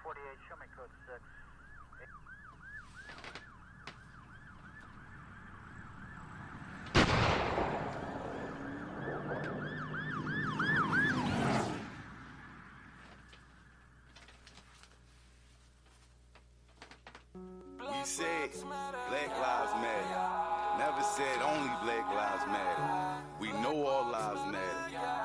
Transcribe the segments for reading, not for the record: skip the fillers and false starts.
48, show me code 6. We said Black Lives Matter. Never said only Black Lives Matter. We know all lives matter.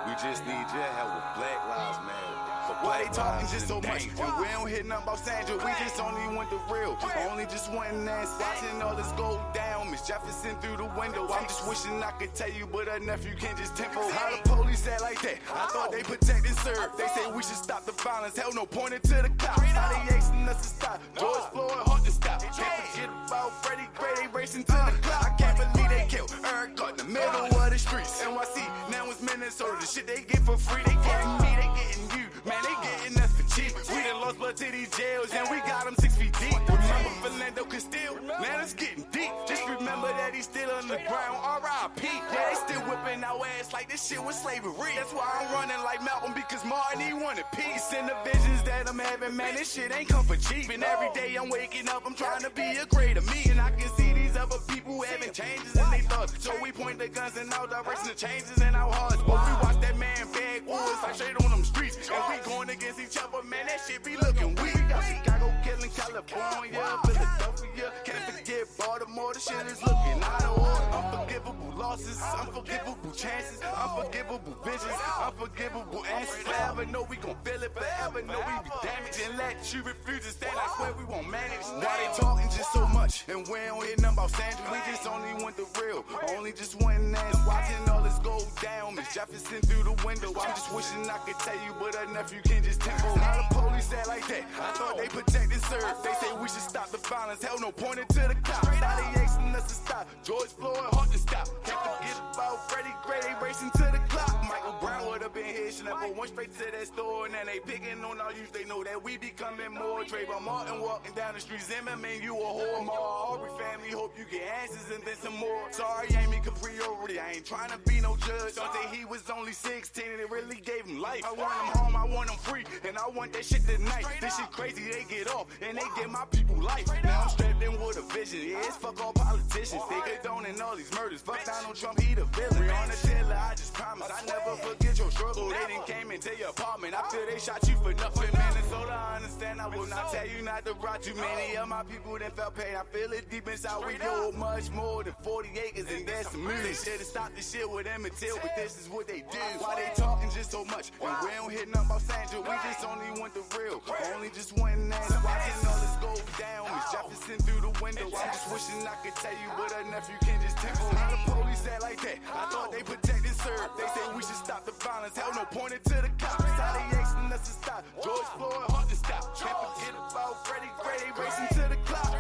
We just need your help with Black Lives Matter. But why they talking just so much? And we don't hear nothing about Sandra. We just only want the real. Only just wanting that. Watching all this go down. Miss Jefferson through the window. I'm just wishing I could tell you, but her nephew can't just tempo. How the police act like that? I thought they protect and serve. They say we should stop the violence. Hell no, pointing to the cops. How they asking us to stop? George Floyd, Hunter stop. Can't forget about Freddie Gray. They racing to the clock. I can't believe they killed Eric caught in the middle of the streets. NYC, now it's Minnesota. The shit they get for free. They getting me, they getting you. Man, they getting us for cheap. We done lost blood to these jails, and we got them 6 feet deep. Remember Philando Castile? Man, it's getting deep. Just remember that he's still underground. R.I.P. Yeah, they still whipping our ass like this shit was slavery. That's why I'm running like Malcolm, because Martin, he wanted peace. And the visions that I'm having, man, this shit ain't come for cheap. And every day I'm waking up, I'm trying to be a greater me. And I can see these other people having changes in their thoughts. So we point the guns in our direction, the changes in our hearts. But we watch that man backwoods like straight on them streets. And we going against each other, man, that shit be looking weak. Got Chicago killing California, Philadelphia, can't forget Baltimore, the shit is looking out of order. Unforgivable losses, unforgivable chances, unforgivable visions, unforgivable answers. Forever know we gon' feel it, forever know we be damaged. And let you refuse to stand, I swear we won't manage. Why they talking just so much, and we don't hear nothing about Sandra. We just only want the real, only just wanting that. Watching all this go down, Miss Jefferson through the window. I'm just wishing I could tell you, but her nephew can't just tempo. How the police act like that? I thought they protect and serve. They say we should stop the violence. Hell no, pointing to the cops. How they asking us to stop? George Floyd, Hunter stop. Can't forget about Freddie Gray. They racing to the clock. Michael Brown would have been here. Should never went straight to that store. And then they picking on our youth. They know that we becoming more. Trayvon Martin walking down the street. Zimmerman, you a whore. Aubrey family, hope you get answers and then some more. Sorry, Amy Capriori. I ain't trying to be no judge. Don't say he was only 16 and it really gave him life. I want him home, I want him free, and I want that shit tonight. This shit crazy, they get off, and they give my people life. Now I'm strapped in with a vision, yeah, it's fuck all politicians. They condoning all these murders, fuck Donald Trump, he the villain. On the Taylor, I just promise, I never forget your struggle. They done came into your apartment, I feel they shot you for nothing. Minnesota, I understand, I will not tell you not to rot. Too many of my people that felt pain, I feel it deep inside. We know much more than 40 acres, and that's some music. They should've stopped this shit with Emmett Till, but this is what they do. Why they talking just so much, and we don't hear nothing about Sandra. We just only want the real, only just wanting that. Watching all this go down, Miss Jefferson through the window. I'm just wishing I could tell you, but her nephew can't just tempo. How the police act like that? I thought they protect and serve. They say we should stop the violence. Hell no, pointing to the cops. How they asking us to stop? George Floyd, Hunter stop. Can't forget about Freddie Gray. They racing to the clock.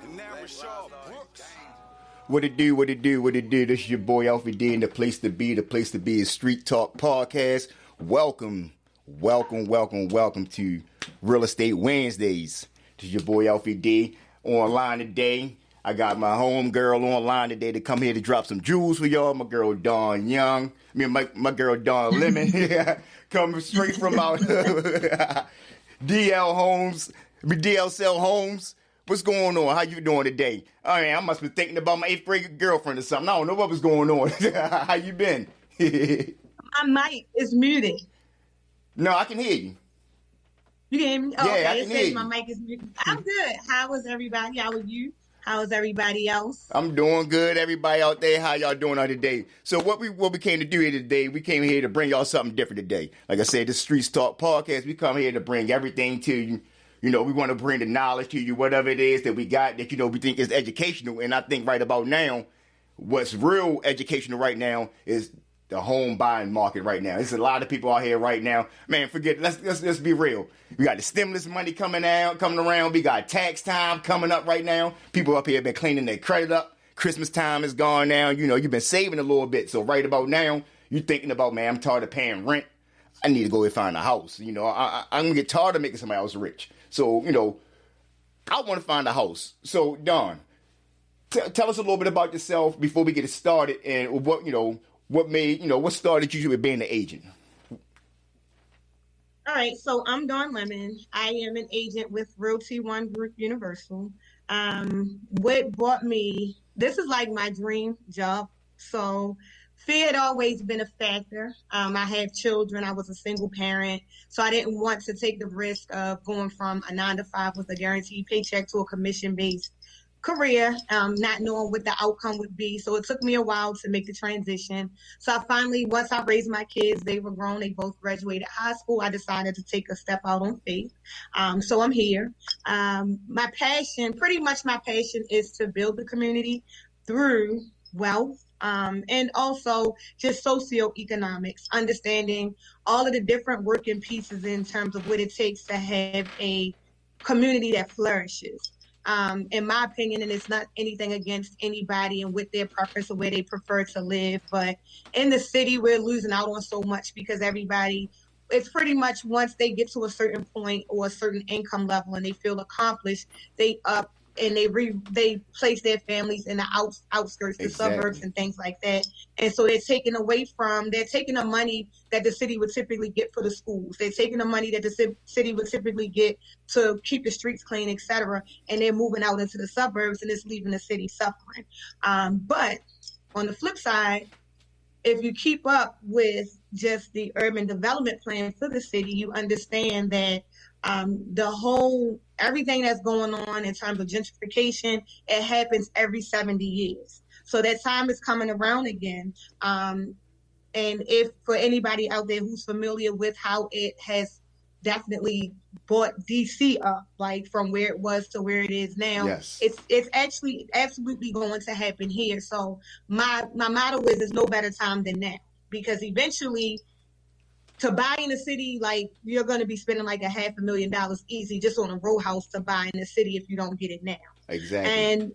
And now Rashard Brooks. What it do, what it do, what it do. This is your boy Alfie D, and the place to be is Street Talk Podcast. Welcome to Real Estate Wednesdays. This is your boy Alfie D. Online today, I got my home girl online today to come here to drop some jewels for y'all. My girl Dawn Young, my girl Dawn Lemon, coming straight from out DL Sell Homes. What's going on? How you doing today? I mean, I must be thinking about my 8th grade girlfriend or something. I don't know what was going on. How you been? My mic is muted. No, I can hear you. You can hear me? Yeah, Okay, I it can hear says you. my mic is muted. I'm good. How was everybody? How are you? How is everybody else? I'm doing good. Everybody out there, how y'all doing out today? So what we came to do here today, we came here to bring y'all something different today. Like I said, this Street Talk Podcast, we come here to bring everything to you. You know, we want to bring the knowledge to you, whatever it is that we got that, you know, we think is educational. And I think right about now, what's real educational right now is the home buying market right now. There's a lot of people out here right now. Man, forget, let's be real. We got the stimulus money coming around. We got tax time coming up right now. People up here have been cleaning their credit up. Christmas time is gone now. You know, you've been saving a little bit. So right about now, you're thinking about, man, I'm tired of paying rent. I need to go and find a house. You know, I'm going to get tired of making somebody else rich. So, you know, I want to find a house. So, Dawn, tell us a little bit about yourself before we get it started, and what started you with being an agent. All right, so I'm Dawn Lemon. I am an agent with Realty One Group Universal. What brought me, this is like my dream job. So fear had always been a factor. I have children. I was a single parent. So I didn't want to take the risk of going from a 9 to 5 with a guaranteed paycheck to a commission-based career, not knowing what the outcome would be. So it took me a while to make the transition. So I finally, once I raised my kids, they were grown, they both graduated high school, I decided to take a step out on faith. So I'm here. My passion, pretty much my passion is to build the community through wealth. And also just socioeconomics, understanding all of the different working pieces in terms of what it takes to have a community that flourishes. In my opinion, and it's not anything against anybody and with their preference or where they prefer to live, but in the city, we're losing out on so much because everybody, it's pretty much once they get to a certain point or a certain income level and they feel accomplished, they up and they place their families in the outskirts, the suburbs and things like that. And so they're taking the money that the city would typically get for the schools. They're taking the money that the city would typically get to keep the streets clean, etc. And they're moving out into the suburbs and it's leaving the city suffering. But on the flip side, if you keep up with just the urban development plan for the city, you understand that everything that's going on in terms of gentrification, it happens every 70 years. So that time is coming around again. And if for anybody out there who's familiar with how it has definitely brought DC up, like from where it was to where it is now, Yes. it's actually absolutely going to happen here. So my motto is there's no better time than now, because eventually to buy in the city, like you're going to be spending like $500,000 easy just on a row house to buy in the city if you don't get it now. Exactly. And,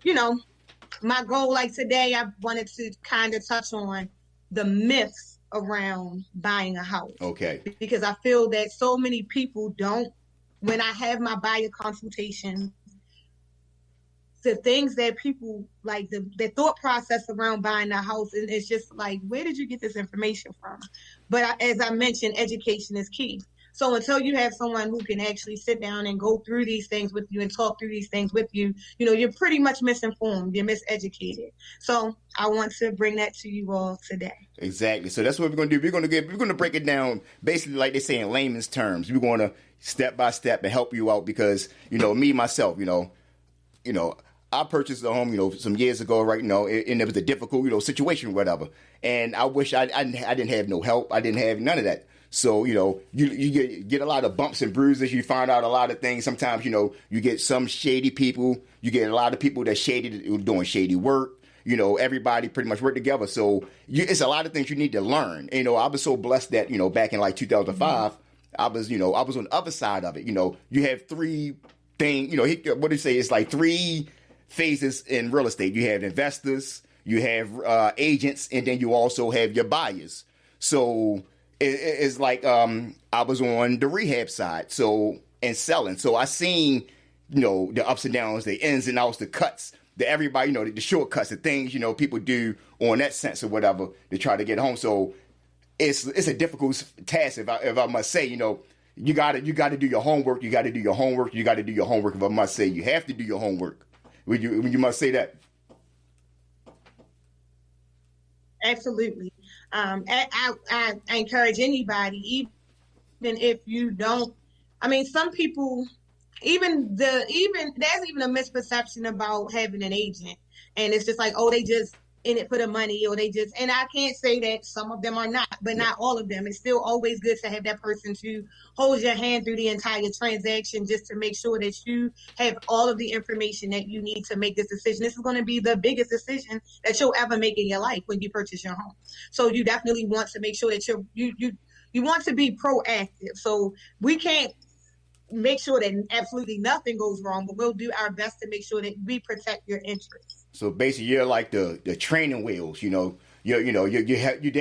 my goal, like today, I wanted to kind of touch on the myths around buying a house. Okay. Because I feel that so many people don't, when I have my buyer consultation, the things that people like, the thought process around buying a house, and it's just like, where did you get this information from? But as I mentioned, education is key. So until you have someone who can actually sit down and go through these things with you and talk through these things with you, you're pretty much misinformed, you're miseducated. So I want to bring that to you all today. Exactly. So that's what we're going to do. We're going to break it down basically like they say in layman's terms. We're going to step by step and help you out because, me, myself, I purchased a home, some years ago, right? And it was a difficult, situation, whatever. And I wish I didn't have no help. I didn't have none of that. So, you get a lot of bumps and bruises. You find out a lot of things. Sometimes, you get some shady people. You get a lot of people that doing shady work. Everybody pretty much work together. So it's a lot of things you need to learn. I was so blessed that, back in like 2005, I was on the other side of it. You have three things, what do you say? It's like three phases in real estate. You have investors, you have agents, and then you also have your buyers. So it's like I was on the rehab side, and selling. So I seen the ups and downs, the ins and outs, the cuts, everybody the shortcuts, the things people do on that sense or whatever to try to get home. So it's a difficult task if I must say. You got to do your homework. You got to do your homework. You got to do your homework. If I must say, you have to do your homework. Would you must say that? Absolutely. I encourage anybody, even if you don't. I mean, some people, there's even a misperception about having an agent, and it's just like, oh, they just in it for the money, or and I can't say that some of them are not, but not all of them. It's still always good to have that person to hold your hand through the entire transaction, just to make sure that you have all of the information that you need to make this decision. This is going to be the biggest decision that you'll ever make in your life when you purchase your home. So you definitely want to make sure that you want to be proactive. So we can't make sure that absolutely nothing goes wrong, but we'll do our best to make sure that we protect your interests. So basically, you're like the training wheels. You're there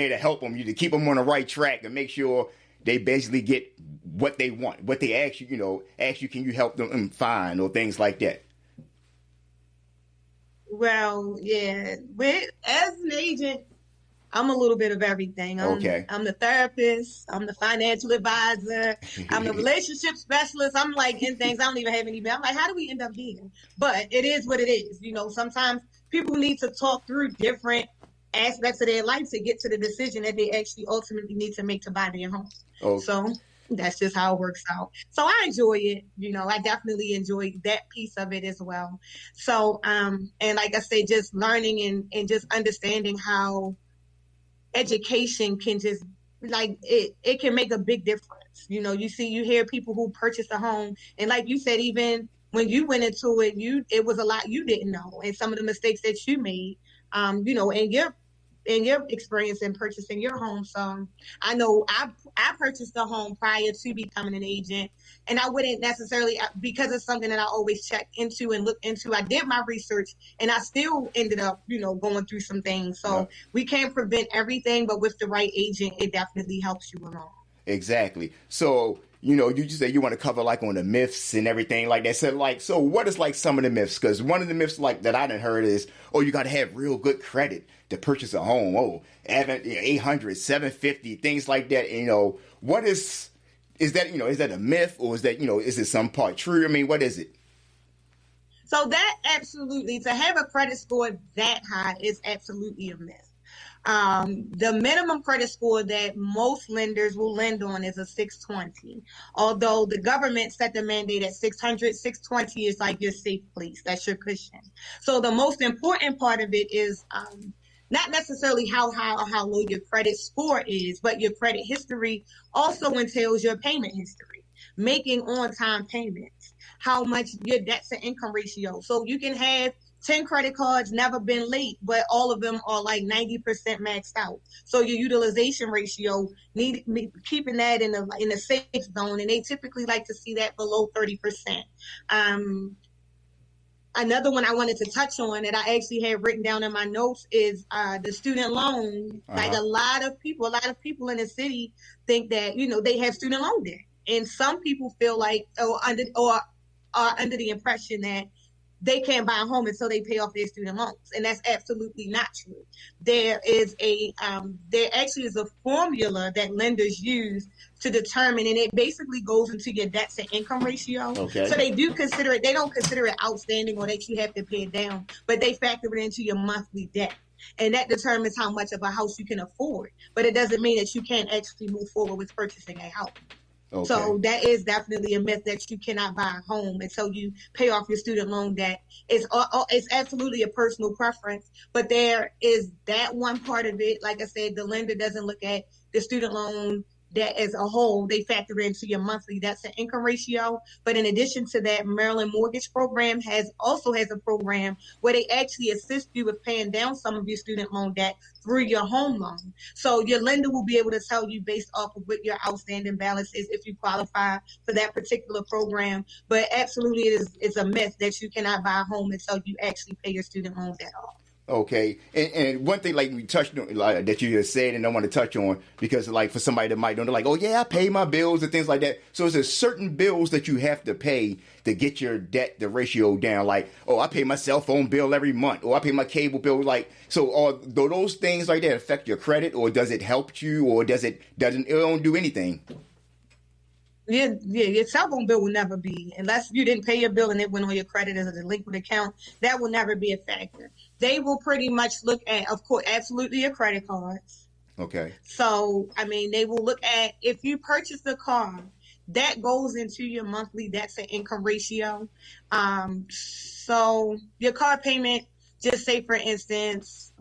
to help them, to keep them on the right track and make sure they basically get what they want, what they ask you. Can you help them find, or things like that. Well, yeah. As an agent, I'm a little bit of everything. Okay. I'm the therapist. I'm the financial advisor. I'm the relationship specialist. I'm like in things I don't even have any. I'm like, how do we end up here? But it is what it is. You know, sometimes people need to talk through different aspects of their life to get to the decision that they actually ultimately need to make to buy their home. Oh. So that's just how it works out. So I enjoy it. You know, I definitely enjoy that piece of it as well. So, and like I say, just learning and just understanding how education can just like it can make a big difference. You know, you hear people who purchase a home, and like you said, even when you went into it, it was a lot you didn't know, and some of the mistakes that you made, you know, in your experience in purchasing your home. So I know I purchased a home prior to becoming an agent, and I wouldn't necessarily, because it's something that I always check into and look into. I did my research, and I still ended up, you know, going through some things. So we can't prevent everything, but with the right agent, it definitely helps you along. Exactly. So, you know, you just say you want to cover like on the myths and everything like that. So what is like some of the myths? Because one of the myths like that I didn't heard is, oh, you got to have real good credit to purchase a home. Oh, 800, 750, things like that. And, you know, what is that, you know, is that a myth, or is that, you know, is it some part true? I mean, what is it? So that absolutely, to have a credit score that high is absolutely a myth. The minimum credit score that most lenders will lend on is a 620. Although the government set the mandate at 600, 620 is like your safe place. That's your cushion. So the most important part of it is not necessarily how high or how low your credit score is, but your credit history also entails your payment history, making on-time payments, how much your debt to income ratio. So you can have 10 credit cards, never been late, but all of them are like 90% maxed out. So your utilization ratio, keeping that in the safe zone, and they typically like to see that below 30%. Another one I wanted to touch on that I actually had written down in my notes is the student loan. Like a lot of people in the city think that, you know, they have student loan debt, and some people feel like are under the impression that they can't buy a home until they pay off their student loans, and that's absolutely not true. There actually is a formula that lenders use to determine, and it basically goes into your debt to income ratio. Okay. So they do consider it. They don't consider it outstanding or that you have to pay it down, but they factor it into your monthly debt, and that determines how much of a house you can afford. But it doesn't mean that you can't actually move forward with purchasing a house. Okay. So that is definitely a myth that you cannot buy a home until you pay off your student loan debt. It's absolutely a personal preference, but there is that one part of it. Like I said, the lender doesn't look at the student loan debt as a whole. They factor into your monthly debt to income ratio. But in addition to that, Maryland Mortgage Program also has a program where they actually assist you with paying down some of your student loan debt through your home loan. So your lender will be able to tell you based off of what your outstanding balance is if you qualify for that particular program. But absolutely, it's a myth that you cannot buy a home until you actually pay your student loan debt off. Okay, and one thing like we touched on, like, that you just said, and I want to touch on, because like for somebody that might don't know, like, oh yeah, I pay my bills and things like that. So is there certain bills that you have to pay to get your debt, the ratio down? Like, oh, I pay my cell phone bill every month, or I pay my cable bill. Like, so do those things like that affect your credit, or does it help you, or it don't do anything? Yeah, your cell phone bill will never be, unless you didn't pay your bill and it went on your credit as a delinquent account, that will never be a factor. They will pretty much look at, of course, absolutely your credit cards. Okay. So, I mean, they will look at, if you purchase the car, that goes into your monthly debt to income ratio. So your car payment, just say for instance,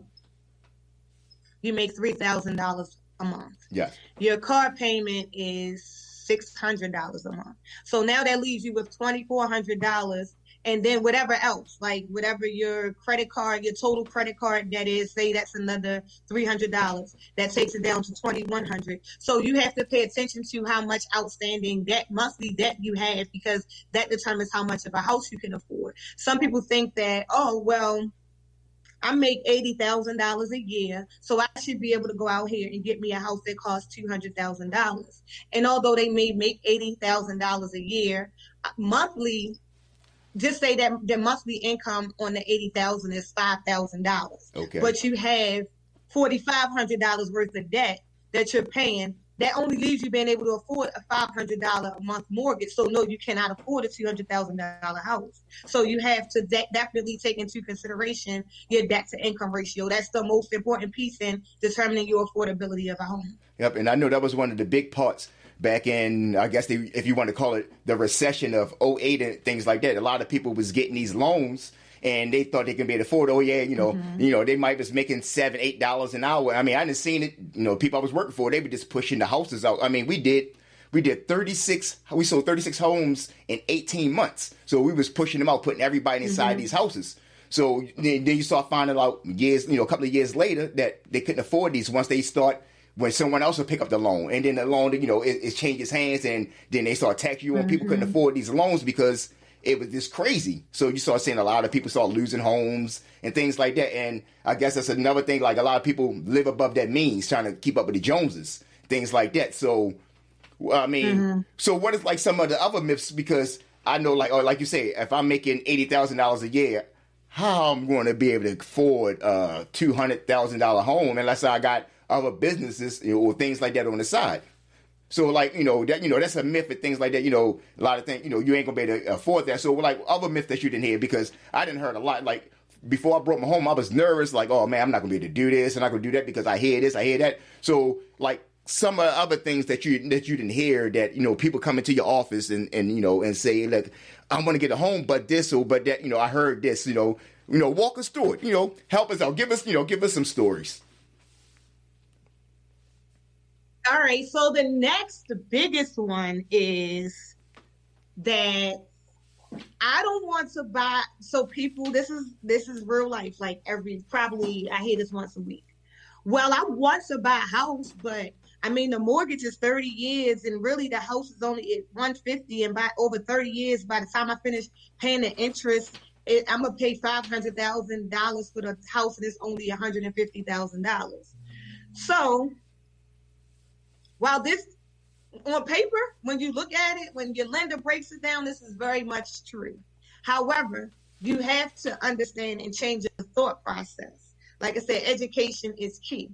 you make $3,000 a month. Yes. Your car payment is $600 a month. So now that leaves you with $2,400, and then whatever else, like whatever your credit card, your total credit card debt is, say that's another $300. That takes it down to $2,100. So you have to pay attention to how much outstanding debt, monthly debt you have, because that determines how much of a house you can afford. Some people think that, oh, well, I make $80,000 a year, so I should be able to go out here and get me a house that costs $200,000. And although they may make $80,000 a year, monthly, just say that their monthly income on the $80,000 is $5,000. Okay. But you have $4,500 worth of debt that you're paying. That only leaves you being able to afford a $500 a month mortgage. So no, you cannot afford a $200,000 house. So you have to definitely take into consideration your debt to income ratio. That's the most important piece in determining your affordability of a home. Yep, and I know that was one of the big parts back in, I guess, if you want to call it the recession of '08 and things like that. A lot of people was getting these loans and they thought they could be able to afford. Oh yeah, they might was making $7, $8 an hour. I mean, I didn't seen it. People I was working for, they were just pushing the houses out. I mean, we sold 36 homes in 18 months. So we was pushing them out, putting everybody inside these houses. So then you start finding out a couple of years later that they couldn't afford these once they start. When someone else will pick up the loan, and then the loan, it changes hands, and then they start taxing you, and people couldn't afford these loans because it was just crazy. So you start seeing a lot of people start losing homes and things like that. And I guess that's another thing. Like a lot of people live above that means, trying to keep up with the Joneses, things like that. So, I mean, so what is like some of the other myths? Because I know, like you say, if I'm making $80,000 a year, how I'm going to be able to afford a $200,000 home unless I got other businesses or things like that on the side. So that's a myth and things like that. A lot of things, you ain't gonna be able to afford that. So like other myths that you didn't hear, because I didn't heard a lot. Like before I brought my home, I was nervous. Like, oh man, I'm not gonna be able to do this, and I'm not gonna do that because I hear this, I hear that. So like some of the other things that you didn't hear that people come into your office and say, look, I'm gonna get a home, but this or but that. I heard this. Walk us through it. Help us out. Give us some stories. All right, so the next biggest one is that I don't want to buy. So people, this is real life. Like I hear this once a week. Well, I want to buy a house, but I mean the mortgage is 30 years, and really the house is only at 150, and by over 30 years, by the time I finish paying the interest, I'm gonna pay $500,000 for the house, and it's only $150,000. So while this, on paper, when you look at it, when your lender breaks it down, this is very much true. However, you have to understand and change your thought process. Like I said, education is key.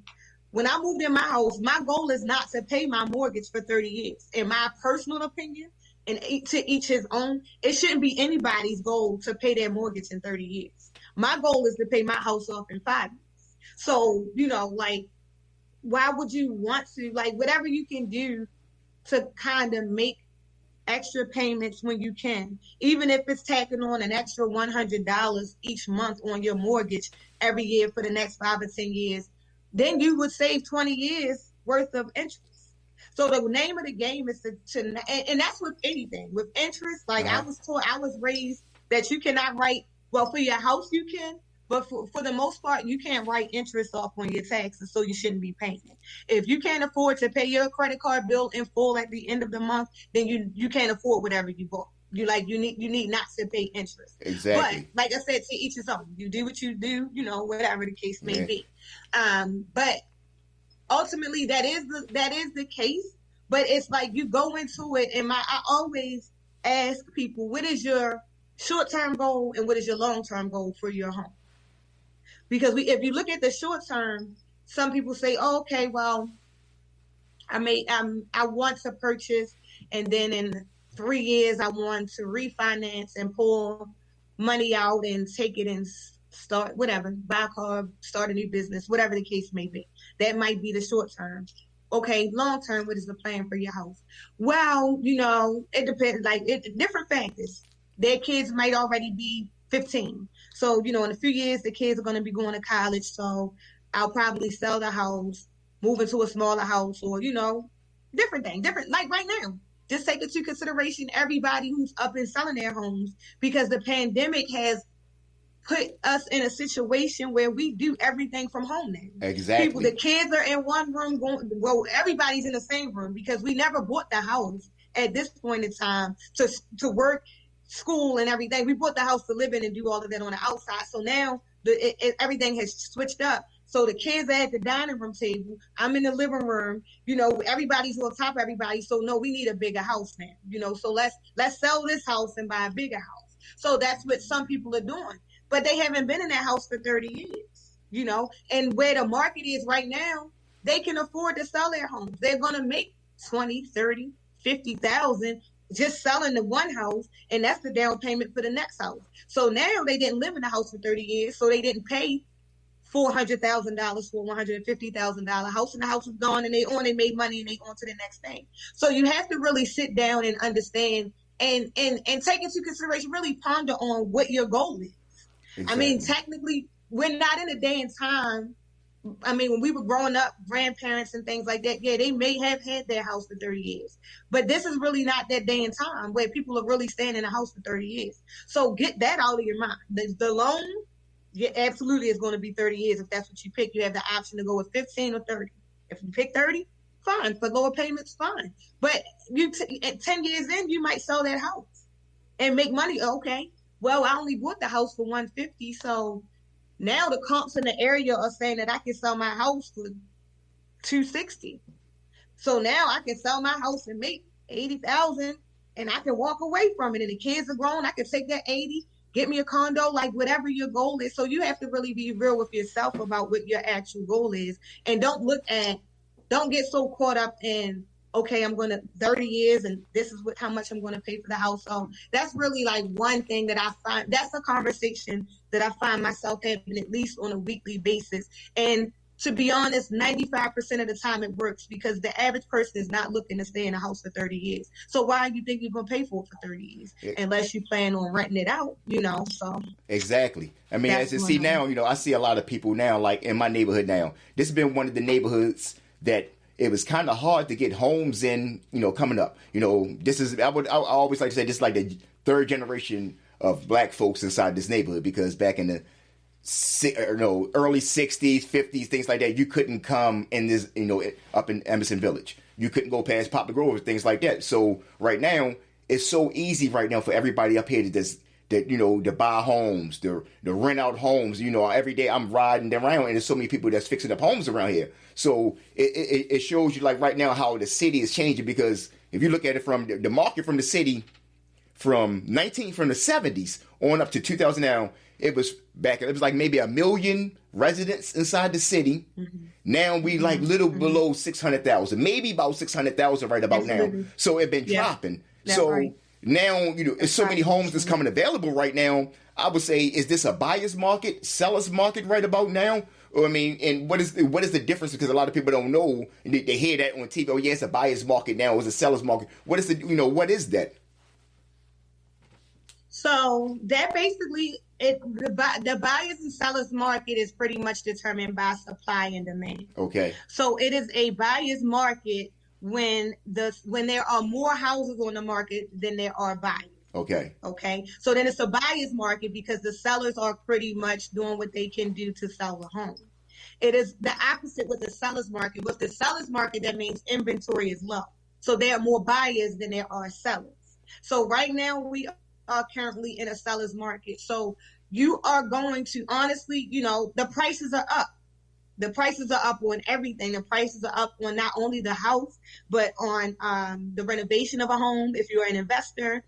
When I moved in my house, my goal is not to pay my mortgage for 30 years. In my personal opinion, and to each his own, it shouldn't be anybody's goal to pay their mortgage in 30 years. My goal is to pay my house off in 5 years. So, why would you want to, whatever you can do to kind of make extra payments when you can, even if it's tacking on an extra $100 each month on your mortgage every year for the next 5 or 10 years, then you would save 20 years worth of interest. So the name of the game is and that's with anything. With interest, I was raised that you cannot write, well, for your house you can, but for the most part, you can't write interest off on your taxes, so you shouldn't be paying it. If you can't afford to pay your credit card bill in full at the end of the month, then you can't afford whatever you bought. You need not to pay interest. Exactly. But like I said, to each his own. You do what you do, whatever the case may be. But ultimately, that is the case. But it's like you go into it, and I always ask people, what is your short-term goal and what is your long-term goal for your home? Because if you look at the short term, some people say, oh, okay, well, I want to purchase, and then in 3 years I want to refinance and pull money out and take it and start whatever, buy a car, start a new business, whatever the case may be. That might be the short term. Okay, long term, what is the plan for your house? Well, it depends, different factors. Their kids might already be 15. So, in a few years, the kids are going to be going to college. So I'll probably sell the house, move into a smaller house, or, different thing. Like right now, just take into consideration everybody who's up and selling their homes, because the pandemic has put us in a situation where we do everything from home now. Exactly. The kids are in one room everybody's in the same room, because we never bought the house at this point in time to work, school and everything. We bought the house to live in and do all of that on the outside. So now everything has switched up. So the kids are at the dining room table. I'm in the living room. Everybody's on top of everybody. So no, we need a bigger house now. So let's sell this house and buy a bigger house. So that's what some people are doing. But they haven't been in that house for 30 years. and where the market is right now, they can afford to sell their homes. They're going to make 20, 30, 50,000 just selling the one house, and that's the down payment for the next house. So now they didn't live in the house for 30 years, so they didn't pay $400,000 for a $150,000 house, and the house is gone, and they made money, and they on to the next thing. So you have to really sit down and understand and take into consideration, really ponder on what your goal is. Exactly. I mean, technically, we're not in a day and time. I mean, when we were growing up, grandparents and things like that, yeah, they may have had their house for 30 years. But this is really not that day and time where people are really staying in a house for 30 years. So get that out of your mind. The loan, yeah, absolutely is going to be 30 years if that's what you pick. You have the option to go with 15 or 30. If you pick 30, fine. For lower payments, fine. But at 10 years in, you might sell that house and make money. Okay, well, I only bought the house for $150, so now the comps in the area are saying that I can sell my house for $260. So now I can sell my house and make $80,000, and I can walk away from it. And the kids are grown. I can take that 80, get me a condo, like whatever your goal is. So you have to really be real with yourself about what your actual goal is, and don't get so caught up in, okay, I'm going to 30 years and this is how much I'm going to pay for the house. So that's really like one thing that I find, that's a conversation that I find myself having at least on a weekly basis. And to be honest, 95% of the time it works, because the average person is not looking to stay in a house for 30 years. So why do you think you're going to pay for it for 30 years? Unless you plan on renting it out, so. Exactly. I mean, as you see now, I see a lot of people now, like in my neighborhood now. This has been one of the neighborhoods that it was kind of hard to get homes in, coming up. This is, I always like to say, this is like the third generation of black folks inside this neighborhood, because back in the early 60s, 50s, things like that, you couldn't come in this, up in Emerson Village. You couldn't go past Poplar Grove, things like that. So right now, it's so easy right now for everybody up here to buy homes, to rent out homes. Every day I'm riding around, and there's so many people that's fixing up homes around here. So it shows you, like, right now how the city is changing, because if you look at it from the market from the city from the 70s on up to 2000 now, it was like maybe 1 million residents inside the city. Mm-hmm. Now we like little below 600,000, maybe about 600,000 right about now. So it's been dropping. So right. Now, there's so many homes that's coming available right now. I would say, is this a buyer's market, seller's market right about now? Or, I mean, and what is the difference? Because a lot of people don't know. They hear that on TV. Oh, yeah, it's a buyer's market now. It's a seller's market. What is what is that? So that basically, the buyer's and seller's market is pretty much determined by supply and demand. Okay. So it is a buyer's market when there are more houses on the market than there are buyers. Okay. Okay. So then it's a buyer's market because the sellers are pretty much doing what they can do to sell the home. It is the opposite with the seller's market. With the seller's market, that means inventory is low. So there are more buyers than there are sellers. So right now we are currently in a seller's market. So you are going to, honestly, the prices are up. The prices are up on everything. The prices are up on not only the house, but on the renovation of a home. If you're an investor,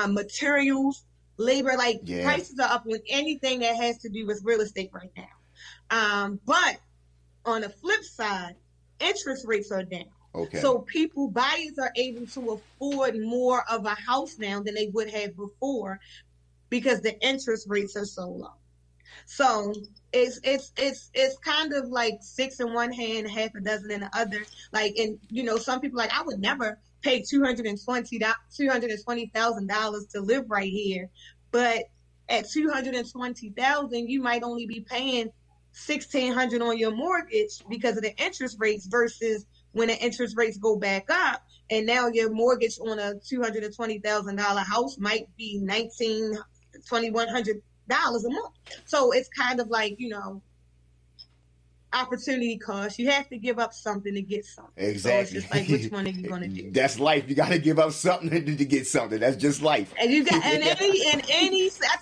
materials, labor, prices are up on anything that has to do with real estate right now. But on the flip side, interest rates are down. Okay. So buyers are able to afford more of a house now than they would have before because the interest rates are so low. So it's kind of like 6 in one hand, half a dozen in the other. Some people I would never pay $220,000 to live right here, but at $220,000, you might only be paying $1,600 on your mortgage because of the interest rates versus when the interest rates go back up, and now your mortgage on a $220,000 house might be $2,100 a month. So it's kind of like, opportunity cost. You have to give up something to get something. Exactly. So it's just like, which one are you going to do? That's life. You got to give up something to get something. That's just life. And you got, I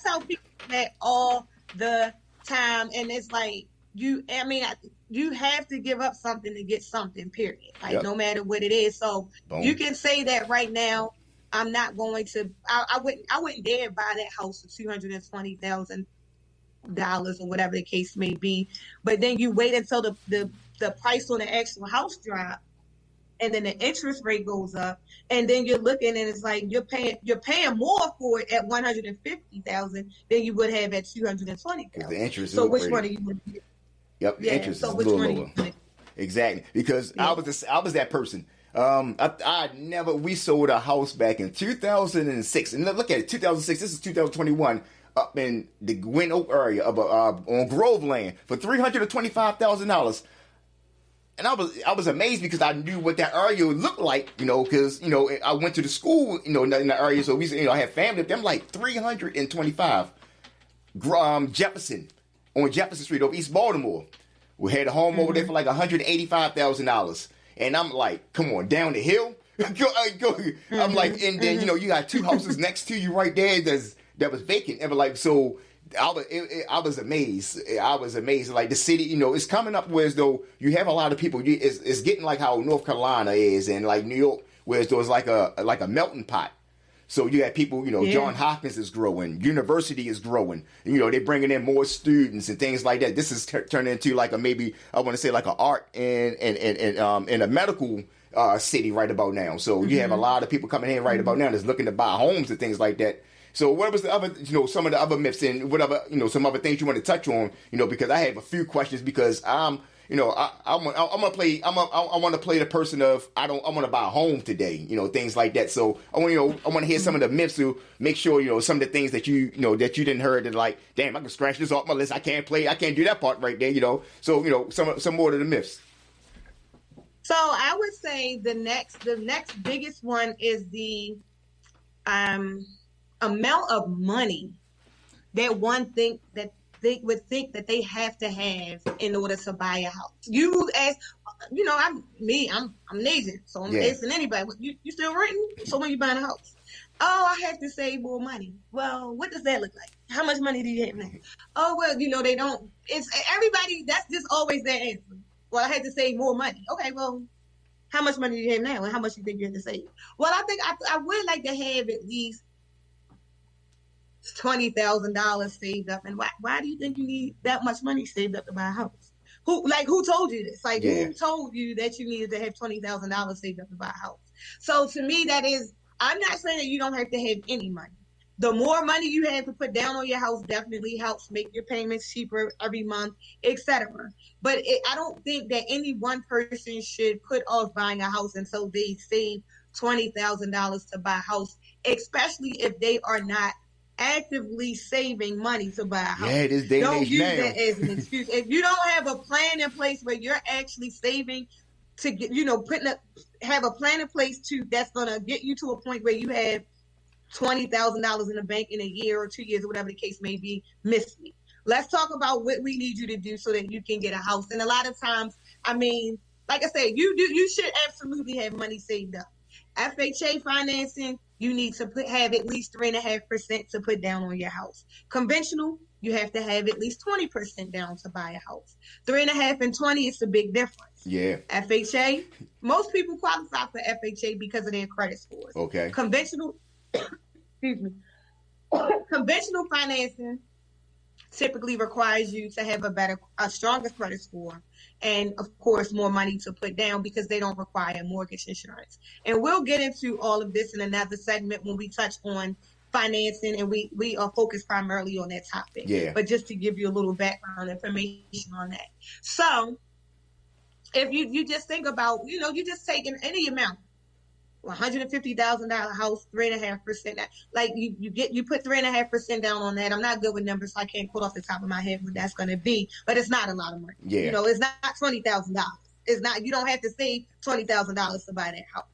tell people that all the time, and it's like, you have to give up something to get something, period. No matter what it is. So boom. You can say that right now, I'm not going to, I wouldn't dare buy that house for $220,000 or whatever the case may be. But then you wait until the price on the actual house drop, and then the interest rate goes up, and then you're looking and it's like you're paying more for it at $150,000 than you would have at $220,000. The interest. So which one are you going to get? Yep, the interest is a little lower. Exactly, because I was that person. We sold a house back in 2006, and look at it, 2006. This is 2021. Up in the Gwen Oak area of on Groveland for $325,000. And I was amazed because I knew what that area looked like, because, I went to the school, in the area. So I had family up there. I'm like 325. Jefferson, on Jefferson Street over East Baltimore. We had a home over there for like $185,000. And I'm like, come on, down the hill? Go. I'm like, and then, you got two houses next to you right there that was vacant. And like, so I was amazed. I was amazed. Like the city, it's coming up where as though you have a lot of people. It's getting like how North Carolina is, and like New York, where as though it's like a melting pot. So you have people, Johns Hopkins is growing, university is growing. They're bringing in more students and things like that. This is turning into like maybe I want to say like an art and a medical city right about now. So you have a lot of people coming in right about now that's looking to buy homes and things like that. So what was the other, some of the other myths and whatever, some other things you want to touch on, because I have a few questions because I want to play the person of I want to buy a home today, things like that. So I want to hear some of the myths to make sure some of the things that you didn't heard and like, damn, I can scratch this off my list. I can't do that part right there, So some more of the myths. So I would say the next biggest one is the amount of money that one they would think that they have to have in order to buy a house. You ask, I'm an agent, so I'm asking anybody, you still renting? So when you buying a house? Oh, I have to save more money. Well, what does that look like? How much money do you have now? Oh, well, they don't, it's everybody, that's just always their answer. Well, I had to save more money. Okay, well, how much money do you have now and how much you think you have to save? Well, I think I would like to have at least $20,000 saved up. And why do you think you need that much money saved up to buy a house? Who told you this? Like, who told you that you needed to have $20,000 saved up to buy a house? So to me, I'm not saying that you don't have to have any money. The more money you have to put down on your house definitely helps make your payments cheaper every month, etc. But I don't think that any one person should put off buying a house until they save $20,000 to buy a house, especially if they are not actively saving money to buy a house. Yeah, this day don't use now. that as an excuse. If you don't have a plan in place where you're actually saving to get, have a plan in place that's gonna get you to a point where you have $20,000 in the bank in a year or 2 years or whatever the case may be, miss me. Let's talk about what we need you to do so that you can get a house. And a lot of times, like I said, you should absolutely have money saved up. FHA financing, you need to have at least 3.5% to put down on your house. Conventional, you have to have at least 20% down to buy a house. 3.5 and 20 is a big difference. Yeah. FHA, most people qualify for FHA because of their credit scores. Okay. Conventional, excuse me. Conventional financing typically requires you to have a stronger credit score, and of course more money to put down because they don't require mortgage insurance. And we'll get into all of this in another segment when we touch on financing, and we are focused primarily on that topic. Yeah. But just to give you a little background information on that. So if you just think about, you just taking any amount, $150,000 house, 3.5%. Like you put 3.5% down on that. I'm not good with numbers, so I can't pull off the top of my head what that's going to be. But it's not a lot of money. Yeah. It's not $20,000. It's not. You don't have to save $20,000 to buy that house.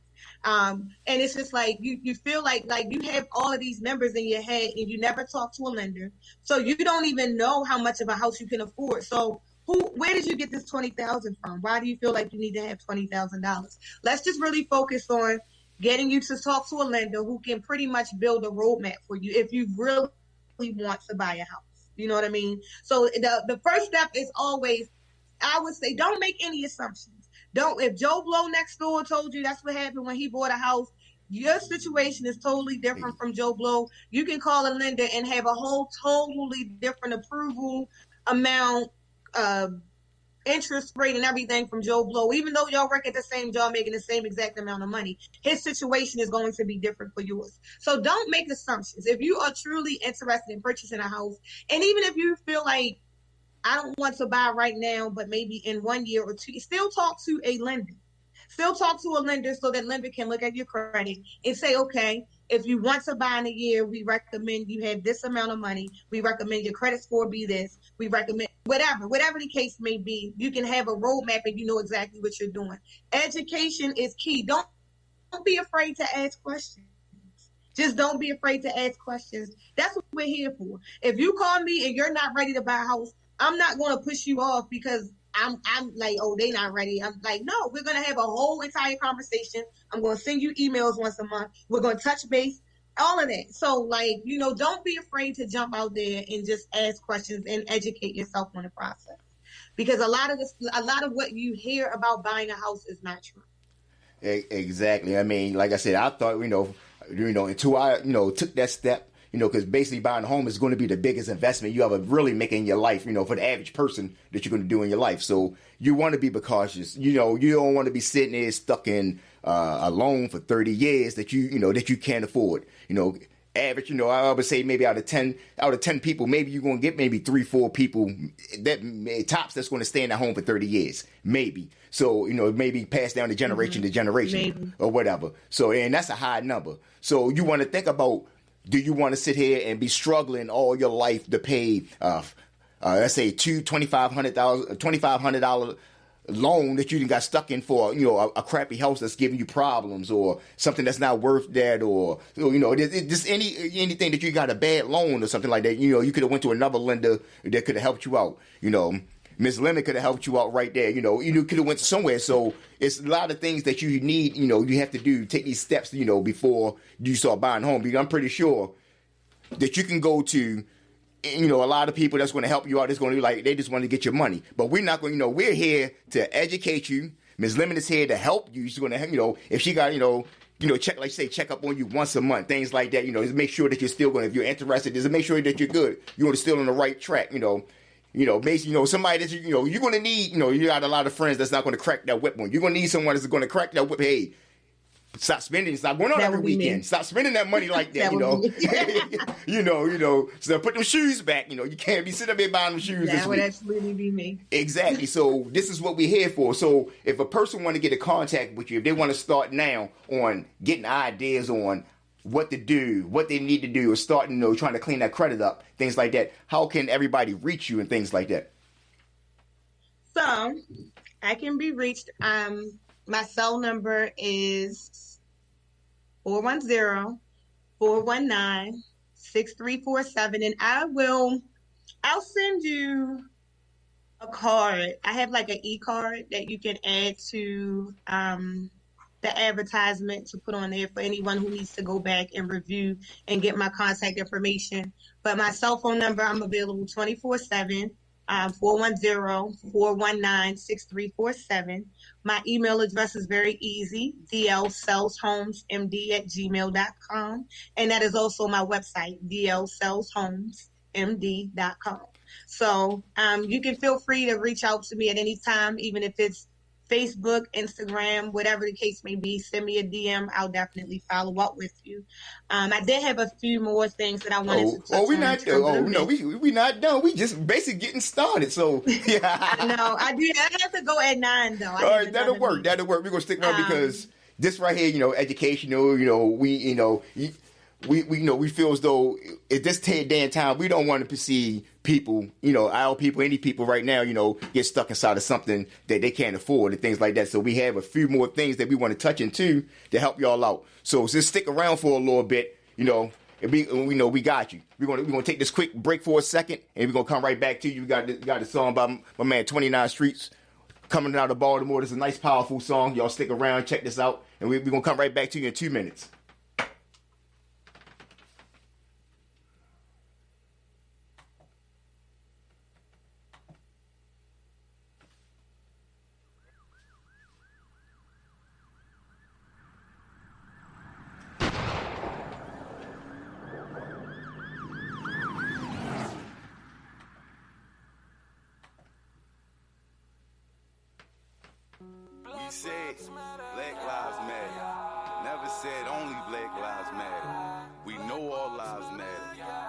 And it's just like you feel like you have all of these numbers in your head, and you never talk to a lender, so you don't even know how much of a house you can afford. So where did you get this $20,000 from? Why do you feel like you need to have $20,000? Let's just really focus on getting you to talk to a lender who can pretty much build a roadmap for you if you really want to buy a house. You know what I mean? So the first step is always, I would say, don't make any assumptions. If Joe Blow next door told you that's what happened when he bought a house, Your situation is totally different from Joe Blow. You can call a lender and have a whole totally different approval amount, interest rate and everything from Joe Blow. Even though y'all work at the same job making the same exact amount of money, his situation is going to be different for yours. So don't make assumptions. If you are truly interested in purchasing a house, and even if you feel like I don't want to buy right now, but maybe in 1 year or two, still talk to a lender. Still talk to a lender so that lender can look at your credit and say, okay, if you want to buy in a year, we recommend you have this amount of money. We recommend your credit score be this. We recommend whatever the case may be. You can have a roadmap and you know exactly what you're doing. Education is key. Don't be afraid to ask questions. Just don't be afraid to ask questions. That's what we're here for. If you call me and you're not ready to buy a house, I'm not going to push you off because I'm like, oh, they not ready. I'm like, no, we're going to have a whole entire conversation. I'm going to send you emails once a month. We're going to touch base, all of that. So, like, don't be afraid to jump out there and just ask questions and educate yourself on the process. Because a lot of what you hear about buying a house is not true. Exactly. I mean, like I said, I thought, until I, took that step, because basically buying a home is going to be the biggest investment you ever really make in your life, for the average person that you're going to do in your life. So you want to be cautious. You don't want to be sitting there stuck in a loan for 30 years that you can't afford. Average, I would say maybe out of 10 people, maybe you're going to get maybe 3-4 people that tops that's going to stay in that home for 30 years, maybe. So, maybe pass down the generation to generation maybe. Or whatever. So, and that's a high number. So you want to think about, do you want to sit here and be struggling all your life to pay, let's say $2,500 loan that you got stuck in for, a crappy house that's giving you problems, or something that's not worth that, or just anything that you got a bad loan or something like that. You could have went to another lender that could have helped you out. Miss Lemon could have helped you out right there. You could have went somewhere. So it's a lot of things that you need. You have to take these steps. Before you start buying a home. Because I'm pretty sure that you can go to, a lot of people that's going to help you out. That's going to be like, they just want to get your money. But we're not going. We're here to educate you. Miss Lemon is here to help you. She's going to, if she got, check up on you once a month, things like that. Just make sure that you're still going. If you're interested, just make sure that you're good. You're still on the right track. Basically, somebody that you're going to need, you got a lot of friends that's not going to crack that whip on. You're going to need someone that's going to crack that whip. Hey, stop spending, stop going out every weekend. Stop spending that money like that, So put them shoes back, you can't be sitting up there buying them shoes this week. That would absolutely be me. Exactly. So this is what we're here for. So if a person want to get in contact with you, if they want to start now on getting ideas on what to do, what they need to do, or starting, trying to clean that credit up, things like that, how can everybody reach you and things like that? So I can be reached. My cell number is 410-419-6347, and I'll send you a card. I have like an e-card that you can add to the advertisement to put on there for anyone who needs to go back and review and get my contact information. But my cell phone number, I'm available 24/7, 410-419-6347. My email address is very easy, DLSellshomesmd@gmail.com. And that is also my website, DLSellshomesmd.com. So you can feel free to reach out to me at any time, even if it's Facebook, Instagram, whatever the case may be. Send me a DM. I'll definitely follow up with you. I did have a few more things that I wanted to touch on. We're not done. We're not done. We just basically getting started. So yeah. I know. I have to go at 9 though. All right, that'll work. We're gonna stick around because this right here, educational. We feel as though at this day and time, we don't want to see people, our people, any people right now, get stuck inside of something that they can't afford and things like that. So we have a few more things that we want to touch into to help y'all out. So just stick around for a little bit, and we got you. We're gonna take this quick break for a second, and we're gonna come right back to you. We got the song by my man 29 Streets coming out of Baltimore. This is a nice, powerful song. Y'all stick around, check this out, and we're gonna come right back to you in 2 minutes. Hey, Black Lives Matter. Never said only Black Lives Matter. We know all lives matter.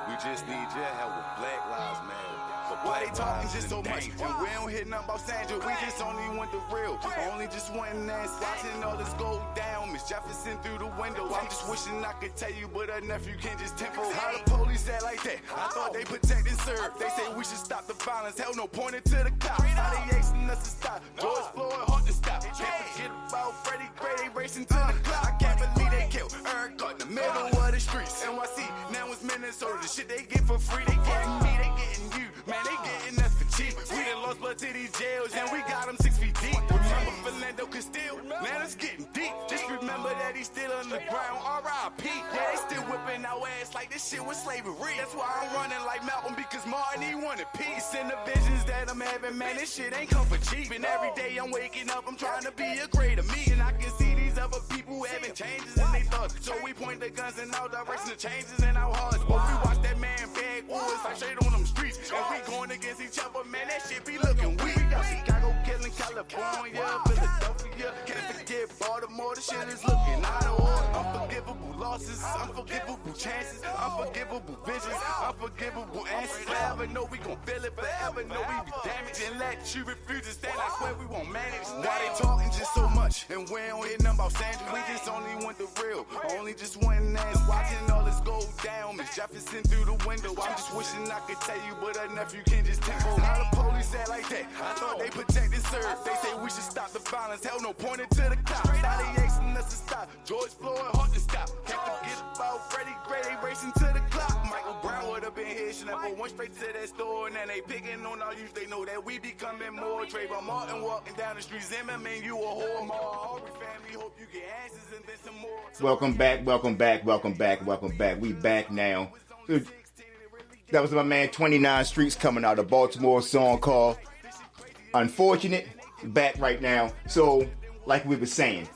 We just need your help with Black Lives Matter. Why they talking just so much? And we don't hear nothing about Sandra. We just only want the real. Only just wanting that. Watching all this go down. Miss Jefferson through the window. I'm just wishing I could tell you, but her nephew can't just tempo. How the police act like that? I thought they protect and serve. They say we should stop the violence. Hell no, pointed to the cops. How they asking us to stop? George Floyd, hard to stop. Can't forget about Freddie Gray. They racing to the clock. I can't believe they killed Eric Gardner in the middle of the streets. NYC, now it's Minnesota. The shit they get for free. They getting me, they getting you. Man, they getting us for cheap. We done lost blood to these jails, and we got them 6 feet deep. Remember Philando Castile? Man, it's getting deep. Just remember that he's still on the ground. R.I.P. Yeah, they still whipping our ass like this shit was slavery. That's why I'm running like Malcolm, because Martin, he wanted peace. And the visions that I'm having, man, this shit ain't come for cheap. And every day I'm waking up, I'm trying to be a greater me. And I can see these other people having changes in their thoughts. So we point the guns in our direction of changes in our hearts. But we watch that man bag woods like straight on them streets. And we going against each other, man, that shit be looking weak. Chicago killing California, Philadelphia, can't forget Baltimore, the shit is looking out of order. Unforgivable losses, unforgivable chances, unforgivable visions, unforgivable answers. Forever know we gon' feel it, forever know we be damaged. And let you refuse to stand, I swear we won't manage. Why they talking just so much, and we don't hear nothing about Sandra. We just only want the real, only just wanting that. Watching all this go down, Miss Jefferson through the window. I'm just wishing I could tell you, but her nephew can't just tempo. How the police act like that? I thought they protect and serve. They say we should stop the violence. Hell no, pointed to the cops. Now they asking us to stop. George Floyd, hard to stop. Can't forget about Freddie Gray. They racing to the clock. Michael Brown would have been here. Should never went straight to that store. And then they picking on our youth. They know that we becoming more. Trayvon Martin walking down the street. Zimmerman, you a whore. All family, hope you get answers and then some more. Welcome back, welcome back, welcome back, welcome back. We back now. That was my man 29 Streets coming out of Baltimore, song called Unfortunate. Back right now. So, like we were saying,